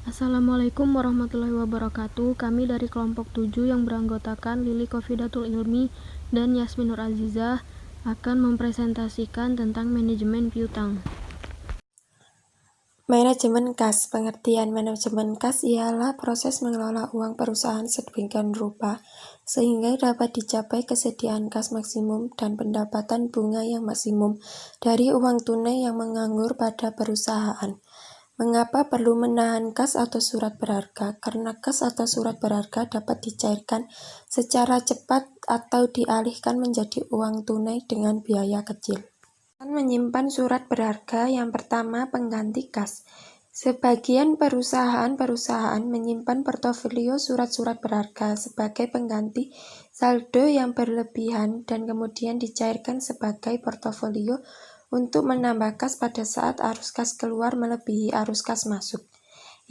Assalamualaikum warahmatullahi wabarakatuh. Kami dari kelompok 7 yang beranggotakan Lili Kofidatul Ilmi dan Yasmin Nur Azizah akan mempresentasikan tentang manajemen piutang. Manajemen kas. Pengertian manajemen kas ialah proses mengelola uang perusahaan sedemikian rupa sehingga dapat dicapai kesediaan kas maksimum dan pendapatan bunga yang maksimum dari uang tunai yang menganggur pada perusahaan. Mengapa perlu menahan kas atau surat berharga? Karena kas atau surat berharga dapat dicairkan secara cepat atau dialihkan menjadi uang tunai dengan biaya kecil. Menyimpan surat berharga. Yang pertama, pengganti kas. Sebagian perusahaan menyimpan portofolio surat-surat berharga sebagai pengganti saldo yang berlebihan dan kemudian dicairkan sebagai portofolio untuk menambah kas pada saat arus kas keluar melebihi arus kas masuk.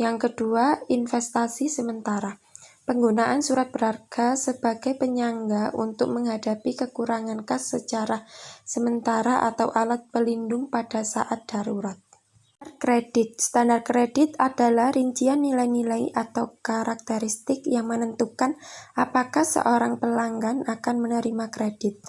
Yang kedua, investasi sementara. Penggunaan surat berharga sebagai penyangga untuk menghadapi kekurangan kas secara sementara atau alat pelindung pada saat darurat. Kredit. Standar kredit adalah rincian nilai-nilai atau karakteristik yang menentukan apakah seorang pelanggan akan menerima kredit.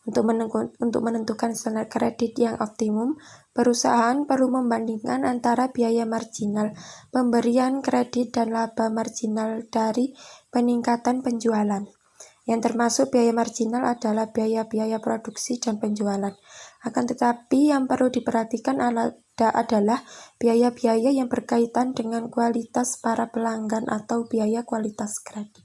Untuk menentukan standar kredit yang optimum, perusahaan perlu membandingkan antara biaya marginal pemberian kredit dan laba marginal dari peningkatan penjualan. Yang termasuk biaya marginal adalah biaya-biaya produksi dan penjualan. Akan tetapi yang perlu diperhatikan adalah biaya-biaya yang berkaitan dengan kualitas para pelanggan atau biaya kualitas kredit.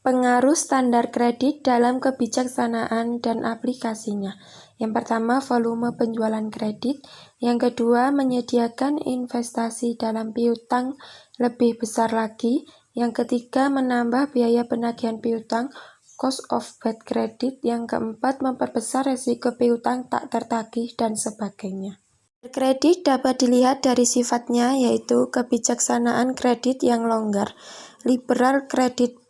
Pengaruh standar kredit dalam kebijaksanaan dan aplikasinya. Yang pertama, volume penjualan kredit. Yang kedua, menyediakan investasi dalam piutang lebih besar lagi. Yang ketiga, menambah biaya penagihan piutang, cost of bad credit. Yang keempat, memperbesar resiko piutang tak tertagih, dan sebagainya. Kredit dapat dilihat dari sifatnya, yaitu kebijaksanaan kredit yang longgar, liberal credit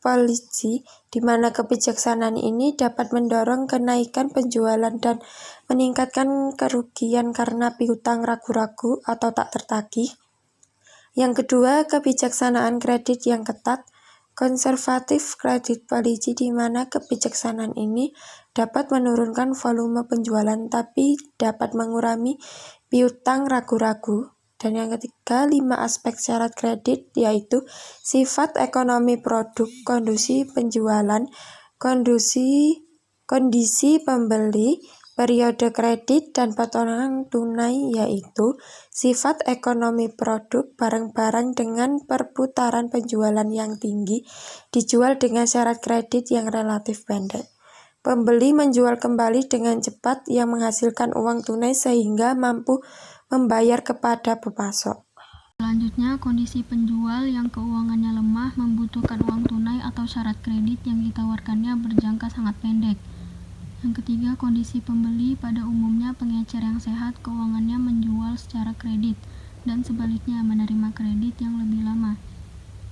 policy, di mana kebijaksanaan ini dapat mendorong kenaikan penjualan dan meningkatkan kerugian karena piutang ragu-ragu atau tak tertagih. Yang kedua, kebijaksanaan kredit yang ketat, konservatif credit policy, di mana kebijaksanaan ini dapat menurunkan volume penjualan tapi dapat mengurangi piutang ragu-ragu. Dan yang ketiga, 5 aspek syarat kredit, yaitu sifat ekonomi produk, kondisi penjualan, kondisi pembeli, periode kredit, dan potongan tunai, yaitu sifat ekonomi produk, barang-barang dengan perputaran penjualan yang tinggi dijual dengan syarat kredit yang relatif pendek. Pembeli menjual kembali dengan cepat yang menghasilkan uang tunai sehingga mampu membayar kepada pepasok. Selanjutnya, kondisi penjual yang keuangannya lemah membutuhkan uang tunai atau syarat kredit yang ditawarkannya berjangka sangat pendek. Yang ketiga, kondisi pembeli. Pada umumnya pengecer yang sehat keuangannya menjual secara kredit dan sebaliknya menerima kredit yang lebih lama.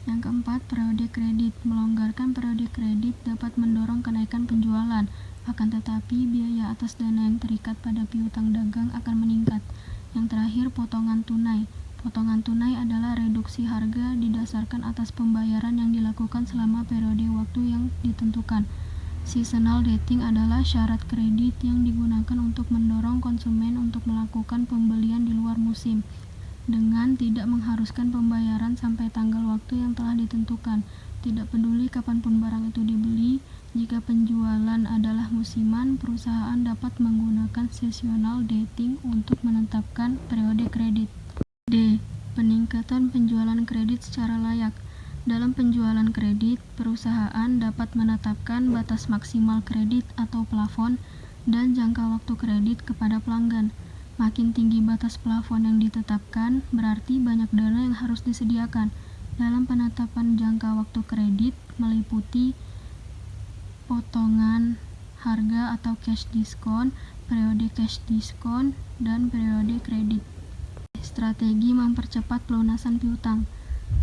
Yang keempat, periode kredit. Melonggarkan periode kredit dapat mendorong kenaikan penjualan, akan tetapi biaya atas dana yang terikat pada piutang dagang akan meningkat. Yang terakhir, potongan tunai. Potongan tunai adalah reduksi harga didasarkan atas pembayaran yang dilakukan selama periode waktu yang ditentukan. Seasonal dating adalah syarat kredit yang digunakan untuk mendorong konsumen untuk melakukan pembelian di luar musim, dengan tidak mengharuskan pembayaran sampai tanggal waktu yang telah ditentukan. Tidak peduli kapanpun barang itu dibeli, jika penjualan adalah musiman, perusahaan dapat menggunakan seasonal dating untuk menetapkan periode kredit. D. Peningkatan penjualan kredit secara layak. Dalam penjualan kredit, perusahaan dapat menetapkan batas maksimal kredit atau plafon dan jangka waktu kredit kepada pelanggan. Makin tinggi batas plafon yang ditetapkan, berarti banyak dana yang harus disediakan. Dalam penetapan jangka waktu kredit meliputi potongan harga atau cash discount, periode cash discount, dan periode kredit. Strategi mempercepat pelunasan piutang.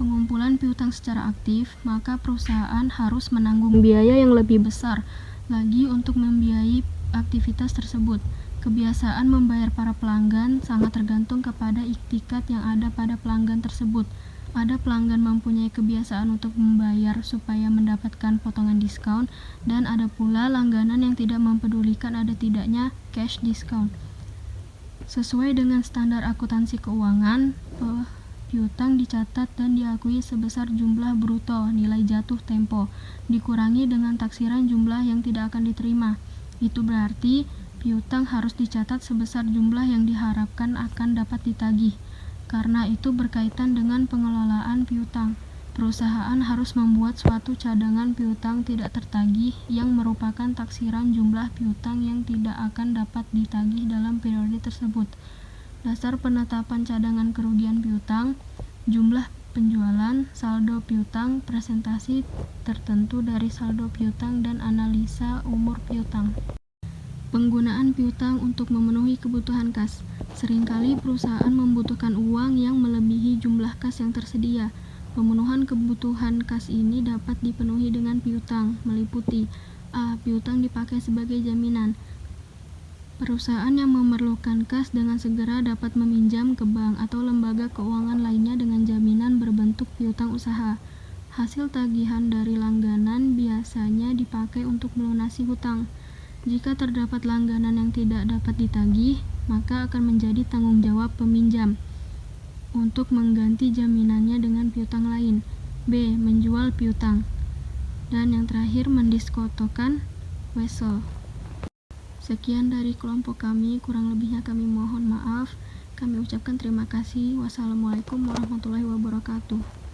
Pengumpulan piutang secara aktif, maka perusahaan harus menanggung biaya yang lebih besar lagi untuk membiayai aktivitas tersebut. Kebiasaan membayar para pelanggan sangat tergantung kepada iktikat yang ada pada pelanggan tersebut. Ada pelanggan mempunyai kebiasaan untuk membayar supaya mendapatkan potongan diskon, dan ada pula langganan yang tidak mempedulikan ada tidaknya cash discount. Sesuai dengan standar akuntansi keuangan, piutang dicatat dan diakui sebesar jumlah bruto nilai jatuh tempo, dikurangi dengan taksiran jumlah yang tidak akan diterima. Itu berarti piutang harus dicatat sebesar jumlah yang diharapkan akan dapat ditagih. Karena itu berkaitan dengan pengelolaan piutang. Perusahaan harus membuat suatu cadangan piutang tidak tertagih yang merupakan taksiran jumlah piutang yang tidak akan dapat ditagih dalam periode tersebut. Dasar penetapan cadangan kerugian piutang, jumlah penjualan, saldo piutang, presentasi tertentu dari saldo piutang, dan analisa umur piutang. Penggunaan piutang untuk memenuhi kebutuhan kas. Seringkali perusahaan membutuhkan uang yang melebihi jumlah kas yang tersedia. Pemenuhan kebutuhan kas ini dapat dipenuhi dengan piutang, meliputi A. Piutang dipakai sebagai jaminan. Perusahaan yang memerlukan kas dengan segera dapat meminjam ke bank atau lembaga keuangan lainnya dengan jaminan berbentuk piutang usaha. Hasil tagihan dari langganan biasanya dipakai untuk melunasi hutang. Jika terdapat langganan yang tidak dapat ditagih, maka akan menjadi tanggung jawab peminjam untuk mengganti jaminannya dengan piutang lain. B. Menjual piutang. Dan yang terakhir, mendiskotokan wesel. Sekian dari kelompok kami, kurang lebihnya kami mohon maaf. Kami ucapkan terima kasih. Wassalamualaikum warahmatullahi wabarakatuh.